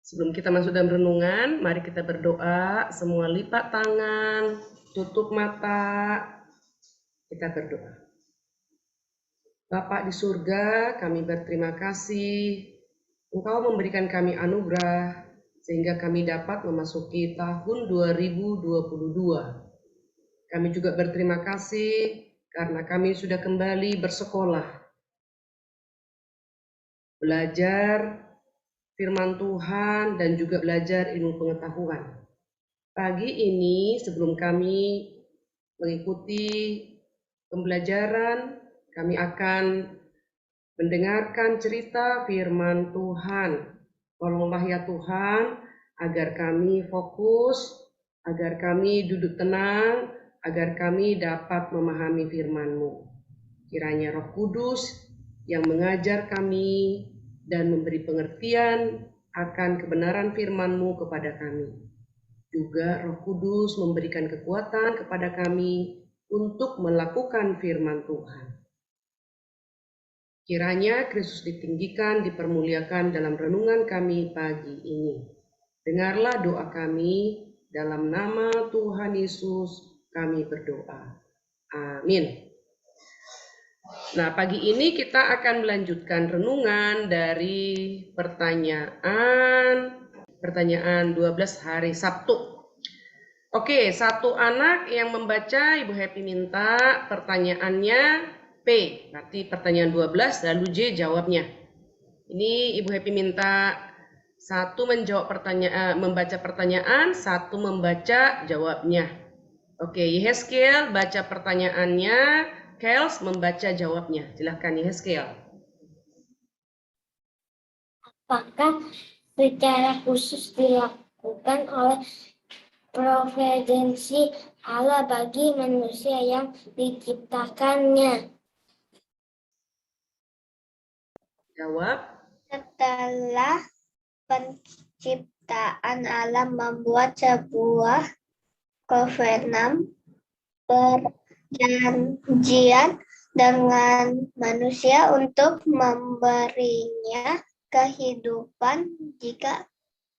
Sebelum kita masuk dalam renungan, mari kita berdoa. Semua lipat tangan, tutup mata, kita berdoa. Bapa di surga, kami berterima kasih Engkau memberikan kami anugerah sehingga kami dapat memasuki tahun 2022. Kami juga berterima kasih karena kami sudah kembali bersekolah, belajar firman Tuhan dan juga belajar ilmu pengetahuan. Pagi ini sebelum kami mengikuti pembelajaran, kami akan mendengarkan cerita firman Tuhan. Tolonglah ya Tuhan, agar kami fokus, agar kami duduk tenang, agar kami dapat memahami firman-Mu. Kiranya Roh Kudus yang mengajar kami dan memberi pengertian akan kebenaran firman-Mu kepada kami. Juga Roh Kudus memberikan kekuatan kepada kami untuk melakukan firman Tuhan. Kiranya Kristus ditinggikan, dipermuliakan dalam renungan kami pagi ini. Dengarlah doa kami, dalam nama Tuhan Yesus kami berdoa. Amin. Nah, pagi ini kita akan melanjutkan renungan dari pertanyaan 12 hari Sabtu. Oke, satu anak yang membaca, Ibu Happy minta pertanyaannya P, berarti pertanyaan 12, lalu J jawabnya. Ini Ibu Happy minta satu membaca pertanyaan, satu membaca jawabnya. Oke, Yehezkiel baca pertanyaannya, Kels membaca jawabnya. Silahkan Yehezkiel. Apakah secara khusus dilakukan oleh providensi Allah bagi manusia yang diciptakannya? Jawab. Setelah penciptaan Allah membuat sebuah kovenant perjanjian dengan manusia untuk memberinya kehidupan jika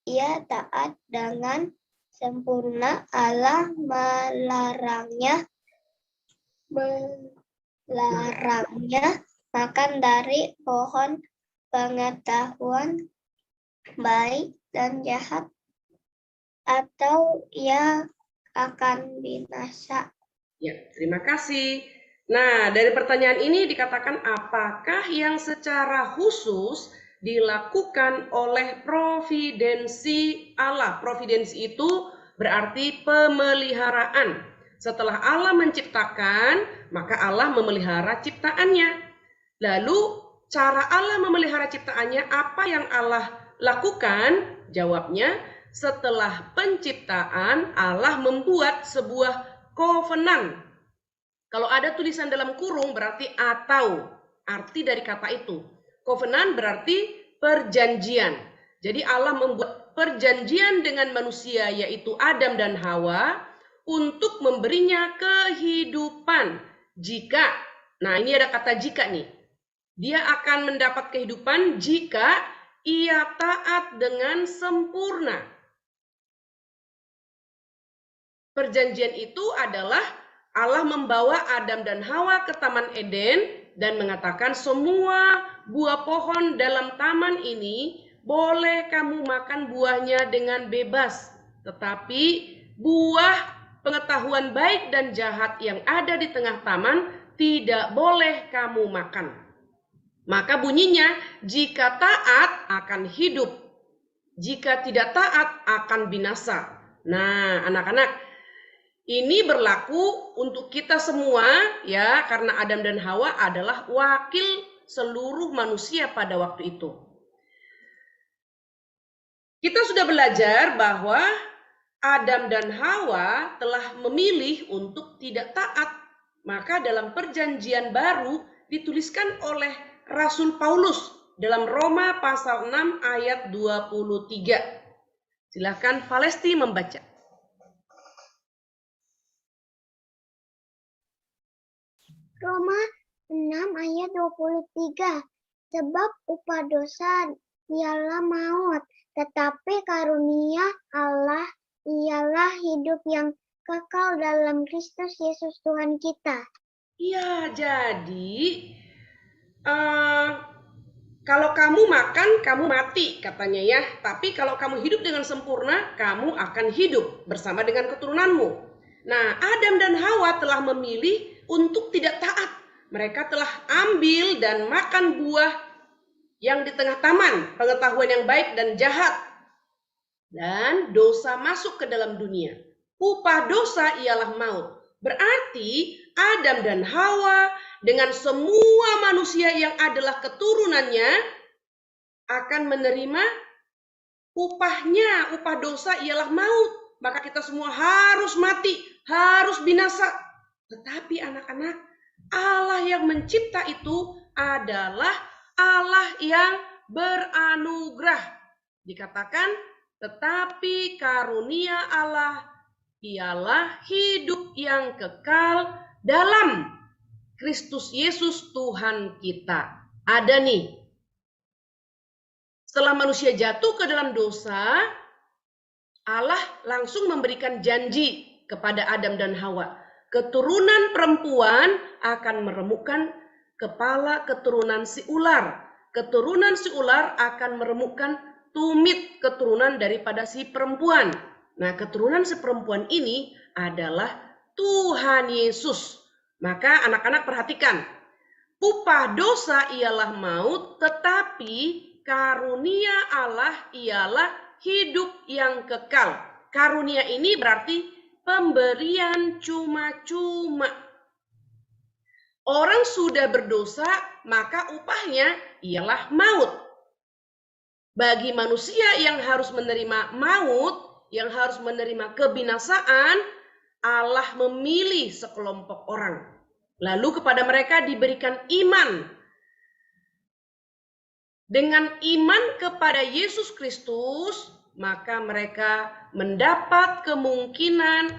ia taat dengan sempurna. Allah melarangnya makan dari pohon pengetahuan baik dan jahat, atau ia akan binasa. Ya, terima kasih. Nah, dari pertanyaan ini dikatakan apakah yang secara khusus dilakukan oleh providensi Allah. Providensi itu berarti pemeliharaan. Setelah Allah menciptakan, maka Allah memelihara ciptaannya. Lalu, cara Allah memelihara ciptaannya, apa yang Allah lakukan? Jawabnya, setelah penciptaan, Allah membuat sebuah covenant. Kalau ada tulisan dalam kurung berarti atau, arti dari kata itu. Covenant berarti perjanjian. Jadi Allah membuat perjanjian dengan manusia yaitu Adam dan Hawa untuk memberinya kehidupan. Jika, nah ini ada kata jika nih. Dia akan mendapat kehidupan jika ia taat dengan sempurna. Perjanjian itu adalah Allah membawa Adam dan Hawa ke Taman Eden dan mengatakan semua buah pohon dalam taman ini boleh kamu makan buahnya dengan bebas. Tetapi buah pengetahuan baik dan jahat yang ada di tengah taman tidak boleh kamu makan. Maka bunyinya, jika taat akan hidup, jika tidak taat akan binasa. Nah, anak-anak, ini berlaku untuk kita semua ya, karena Adam dan Hawa adalah wakil seluruh manusia pada waktu itu. Kita sudah belajar bahwa Adam dan Hawa telah memilih untuk tidak taat. Maka dalam perjanjian baru dituliskan oleh Rasul Paulus dalam Roma pasal 6 ayat 23. Silakan Valesti membaca. Roma 6 ayat 23. Sebab upah dosa ialah maut, tetapi karunia Allah ialah hidup yang kekal dalam Kristus Yesus Tuhan kita. Iya, jadi kalau kamu makan, kamu mati katanya ya. Tapi kalau kamu hidup dengan sempurna, kamu akan hidup bersama dengan keturunanmu. Nah, Adam dan Hawa telah memilih untuk tidak taat. Mereka telah ambil dan makan buah yang di tengah taman, pengetahuan yang baik dan jahat. Dan dosa masuk ke dalam dunia. Upah dosa ialah maut. Berarti Adam dan Hawa dengan semua manusia yang adalah keturunannya akan menerima upahnya. Upah dosa ialah maut. Maka kita semua harus mati, harus binasa. Tetapi anak-anak, Allah yang mencipta itu adalah Allah yang beranugerah. Dikatakan, tetapi karunia Allah ialah hidup yang kekal dalam Kristus Yesus Tuhan kita. Ada nih. Setelah manusia jatuh ke dalam dosa, Allah langsung memberikan janji kepada Adam dan Hawa. Keturunan perempuan akan meremukkan kepala keturunan si ular. Keturunan si ular akan meremukkan tumit keturunan daripada si perempuan. Nah, keturunan si perempuan ini adalah Tuhan Yesus. Maka anak-anak perhatikan, upah dosa ialah maut, tetapi karunia Allah ialah hidup yang kekal. Karunia ini berarti pemberian cuma-cuma. Orang sudah berdosa, maka upahnya ialah maut. Bagi manusia yang harus menerima maut, yang harus menerima kebinasaan, Allah memilih sekelompok orang. Lalu kepada mereka diberikan iman. Dengan iman kepada Yesus Kristus, maka mereka mendapat kemungkinan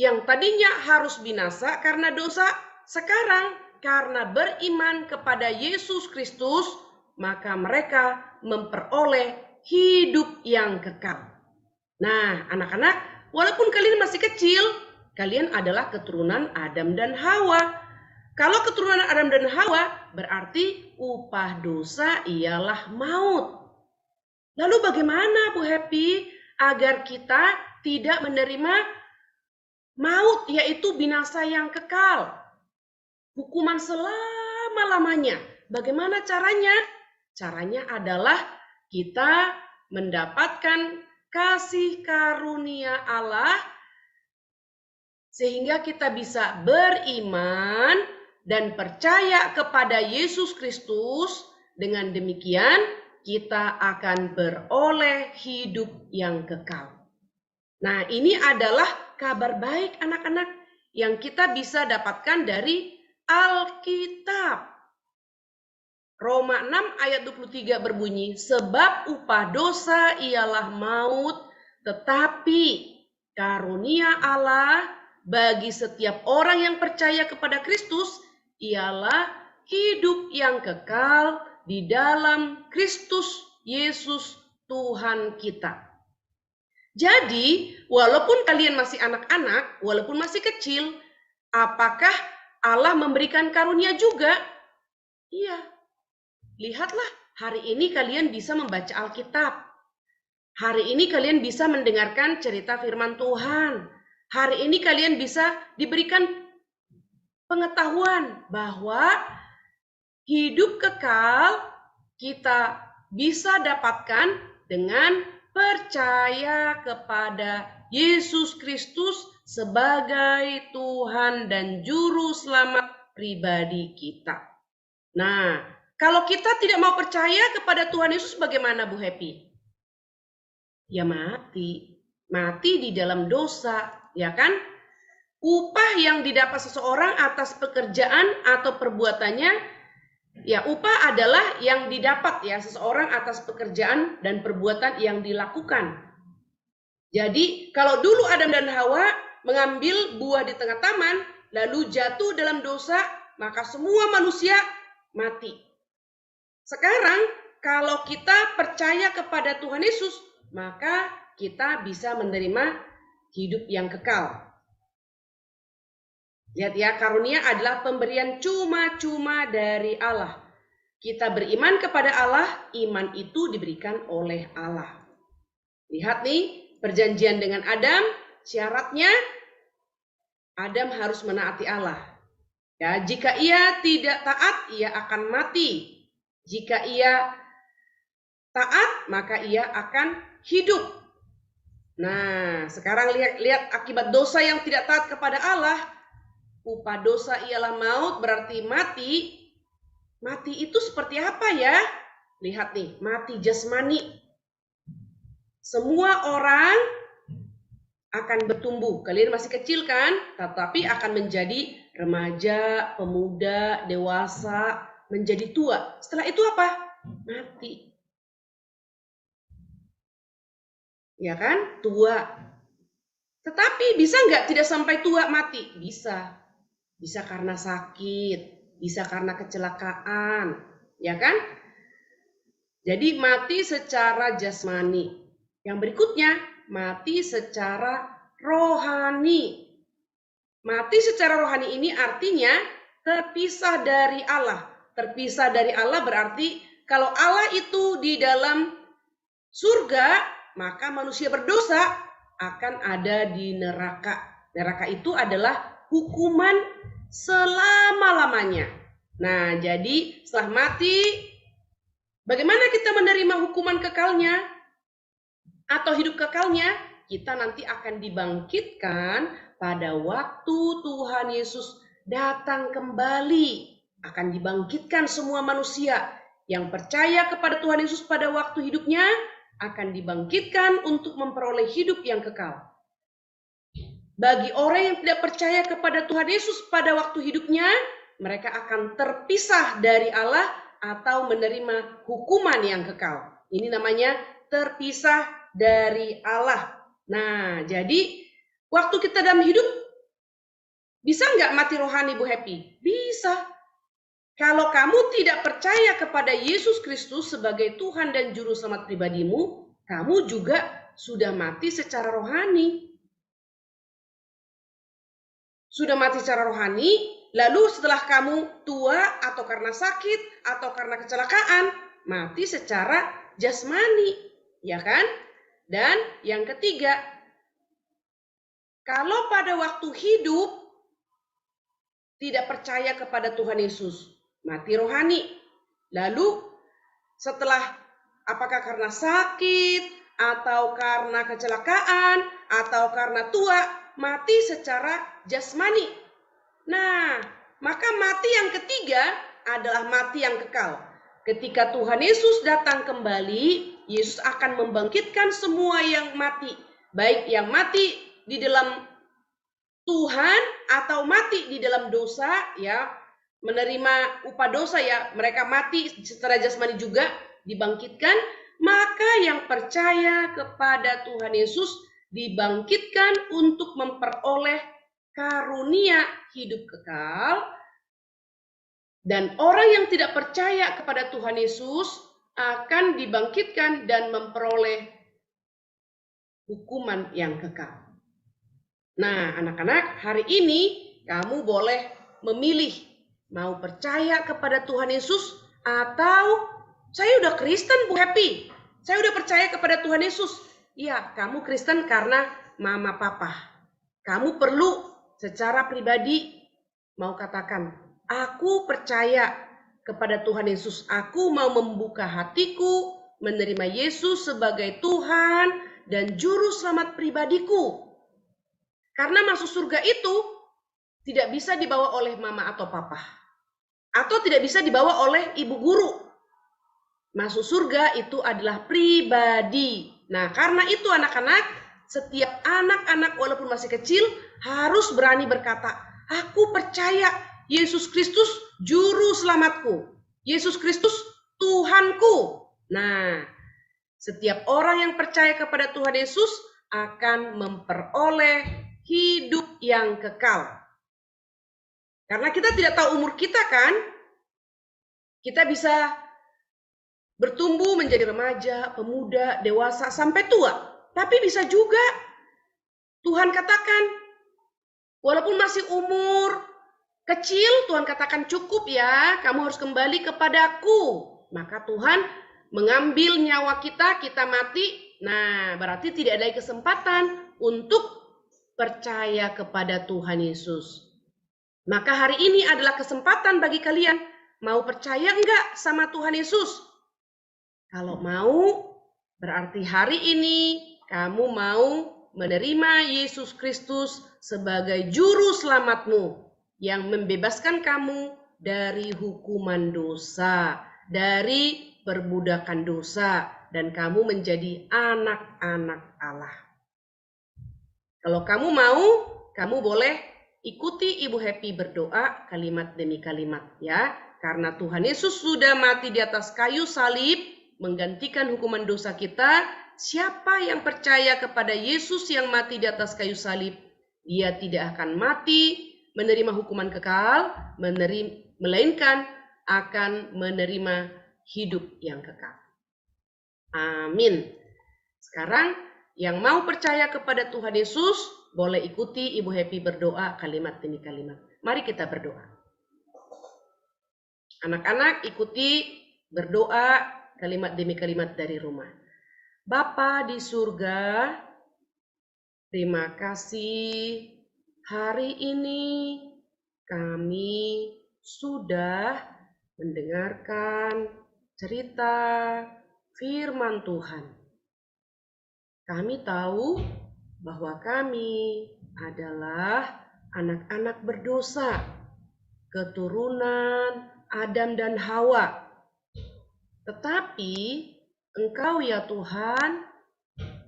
yang tadinya harus binasa karena dosa, sekarang karena beriman kepada Yesus Kristus, maka mereka memperoleh hidup yang kekal. Nah, anak-anak, walaupun kalian masih kecil, kalian adalah keturunan Adam dan Hawa. Kalau keturunan Adam dan Hawa, berarti upah dosa ialah maut. Lalu bagaimana Bu Happy agar kita tidak menerima maut, yaitu binasa yang kekal? Hukuman selama-lamanya. Bagaimana caranya? Caranya adalah kita mendapatkan kasih karunia Allah sehingga kita bisa beriman dan percaya kepada Yesus Kristus. Dengan demikian kita akan beroleh hidup yang kekal. Nah, ini adalah kabar baik anak-anak yang kita bisa dapatkan dari Alkitab. Roma 6 ayat 23 berbunyi, sebab upah dosa ialah maut, tetapi karunia Allah bagi setiap orang yang percaya kepada Kristus ialah hidup yang kekal di dalam Kristus Yesus Tuhan kita. Jadi, walaupun kalian masih anak-anak, walaupun masih kecil, apakah Allah memberikan karunia juga? Iya. Lihatlah, hari ini kalian bisa membaca Alkitab. Hari ini kalian bisa mendengarkan cerita firman Tuhan. Hari ini kalian bisa diberikan pengetahuan bahwa hidup kekal kita bisa dapatkan dengan percaya kepada Yesus Kristus sebagai Tuhan dan Juru Selamat pribadi kita. Nah, kalau kita tidak mau percaya kepada Tuhan Yesus, bagaimana Bu Happy? Ya mati. Mati di dalam dosa, ya kan? Upah yang didapat seseorang atas pekerjaan atau perbuatannya, ya upah adalah yang didapat ya seseorang atas pekerjaan dan perbuatan yang dilakukan. Jadi kalau dulu Adam dan Hawa mengambil buah di tengah taman, lalu jatuh dalam dosa, maka semua manusia mati. Sekarang kalau kita percaya kepada Tuhan Yesus, maka kita bisa menerima hidup yang kekal. Lihat ya, karunia adalah pemberian cuma-cuma dari Allah. Kita beriman kepada Allah, iman itu diberikan oleh Allah. Lihat nih, perjanjian dengan Adam, syaratnya Adam harus menaati Allah. Ya, jika ia tidak taat, ia akan mati. Jika ia taat, maka ia akan hidup. Nah, sekarang lihat akibat dosa yang tidak taat kepada Allah. Upah dosa ialah maut, berarti mati. Mati itu seperti apa ya? Lihat nih, mati jasmani. Semua orang akan bertumbuh. Kalian masih kecil kan? Tetapi akan menjadi remaja, pemuda, dewasa, menjadi tua. Setelah itu apa? Mati. Ya kan? Tua. Tetapi bisa nggak tidak sampai tua mati? Bisa. Bisa karena sakit, bisa karena kecelakaan, ya kan? Jadi mati secara jasmani. Yang berikutnya, mati secara rohani. Mati secara rohani ini artinya terpisah dari Allah. Terpisah dari Allah berarti kalau Allah itu di dalam surga, maka manusia berdosa akan ada di neraka. Neraka itu adalah hukuman selama-lamanya. Nah, jadi setelah mati, bagaimana kita menerima hukuman kekalnya atau hidup kekalnya? Kita nanti akan dibangkitkan pada waktu Tuhan Yesus datang kembali. Akan dibangkitkan semua manusia yang percaya kepada Tuhan Yesus pada waktu hidupnya, akan dibangkitkan untuk memperoleh hidup yang kekal. Bagi orang yang tidak percaya kepada Tuhan Yesus pada waktu hidupnya, mereka akan terpisah dari Allah atau menerima hukuman yang kekal. Ini namanya terpisah dari Allah. Nah, jadi waktu kita dalam hidup, bisa nggak mati rohani, Bu Happy? Bisa. Kalau kamu tidak percaya kepada Yesus Kristus sebagai Tuhan dan Juru Selamat pribadimu, kamu juga sudah mati secara rohani. Sudah mati secara rohani, lalu setelah kamu tua atau karena sakit atau karena kecelakaan, mati secara jasmani, ya kan? Dan yang ketiga, kalau pada waktu hidup tidak percaya kepada Tuhan Yesus, mati rohani. Lalu setelah apakah karena sakit atau karena kecelakaan atau karena tua, mati secara jasmani. Nah, maka mati yang ketiga adalah mati yang kekal. Ketika Tuhan Yesus datang kembali, Yesus akan membangkitkan semua yang mati, baik yang mati di dalam Tuhan atau mati di dalam dosa, ya, menerima upah dosa, ya, mereka mati secara jasmani juga dibangkitkan. Maka yang percaya kepada Tuhan Yesus dibangkitkan untuk memperoleh karunia hidup kekal, dan orang yang tidak percaya kepada Tuhan Yesus akan dibangkitkan dan memperoleh hukuman yang kekal. Nah, anak-anak, hari ini kamu boleh memilih mau percaya kepada Tuhan Yesus atau saya udah Kristen, Bu Happy. Saya udah percaya kepada Tuhan Yesus. Ya, kamu Kristen karena mama papa. Kamu perlu secara pribadi mau katakan, aku percaya kepada Tuhan Yesus. Aku mau membuka hatiku, menerima Yesus sebagai Tuhan dan Juru Selamat pribadiku. Karena masuk surga itu tidak bisa dibawa oleh mama atau papa. Atau tidak bisa dibawa oleh ibu guru. Masuk surga itu adalah pribadi. Nah, karena itu anak-anak, setiap anak-anak walaupun masih kecil harus berani berkata, aku percaya Yesus Kristus Juru Selamatku. Yesus Kristus Tuhanku. Nah, setiap orang yang percaya kepada Tuhan Yesus akan memperoleh hidup yang kekal. Karena kita tidak tahu umur kita kan, kita bisa bertumbuh menjadi remaja, pemuda, dewasa, sampai tua. Tapi bisa juga Tuhan katakan, walaupun masih umur kecil, Tuhan katakan cukup ya, kamu harus kembali kepadaku. Maka Tuhan mengambil nyawa kita, kita mati. Nah, berarti tidak ada kesempatan untuk percaya kepada Tuhan Yesus. Maka hari ini adalah kesempatan bagi kalian. Mau percaya enggak sama Tuhan Yesus? Kalau mau, berarti hari ini kamu mau menerima Yesus Kristus sebagai juru selamatmu yang membebaskan kamu dari hukuman dosa, dari perbudakan dosa, dan kamu menjadi anak-anak Allah. Kalau kamu mau, kamu boleh ikuti Ibu Happy berdoa kalimat demi kalimat ya. Karena Tuhan Yesus sudah mati di atas kayu salib, menggantikan hukuman dosa kita. Siapa yang percaya kepada Yesus yang mati di atas kayu salib, dia tidak akan mati, menerima hukuman kekal, melainkan akan menerima hidup yang kekal. Amin. Sekarang yang mau percaya kepada Tuhan Yesus, boleh ikuti Ibu Happy berdoa kalimat demi kalimat. Mari kita berdoa. Anak-anak ikuti berdoa kalimat demi kalimat dari rumah. Bapa di surga, terima kasih hari ini kami sudah mendengarkan cerita firman Tuhan. Kami tahu bahwa kami adalah anak-anak berdosa, keturunan Adam dan Hawa. Tetapi Engkau ya Tuhan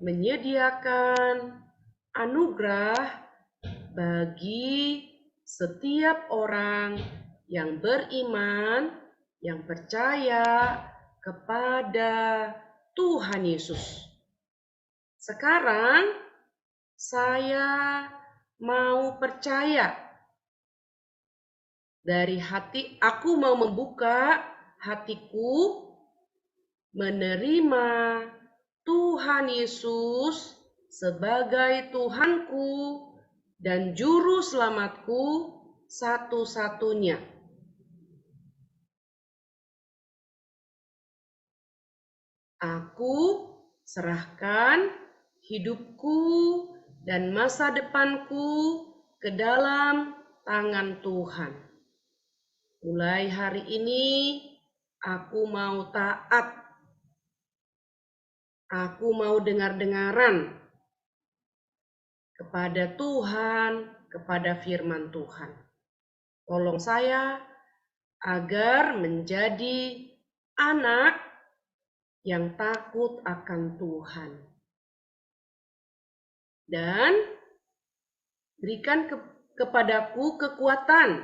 menyediakan anugerah bagi setiap orang yang beriman, yang percaya kepada Tuhan Yesus. Sekarang saya mau percaya. Dari hati aku mau membuka hatiku menerima Tuhan Yesus sebagai Tuhanku dan juru selamatku satu-satunya. Aku serahkan hidupku dan masa depanku ke dalam tangan Tuhan. Mulai hari ini aku mau taat. Aku mau dengar-dengaran kepada Tuhan, kepada firman Tuhan. Tolong saya agar menjadi anak yang takut akan Tuhan. Dan berikan kepadaku kekuatan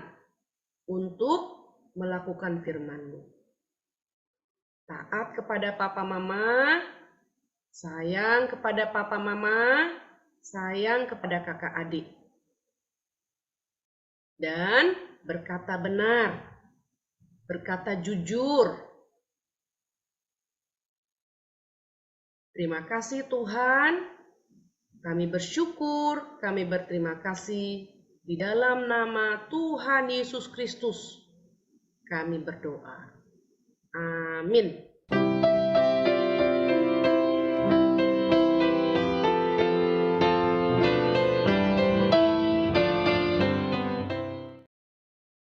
untuk melakukan firman-Mu. Taat kepada papa mama, sayang kepada papa mama, sayang kepada kakak adik. Dan berkata benar, berkata jujur. Terima kasih Tuhan, kami bersyukur, kami berterima kasih. Di dalam nama Tuhan Yesus Kristus, kami berdoa. Amin.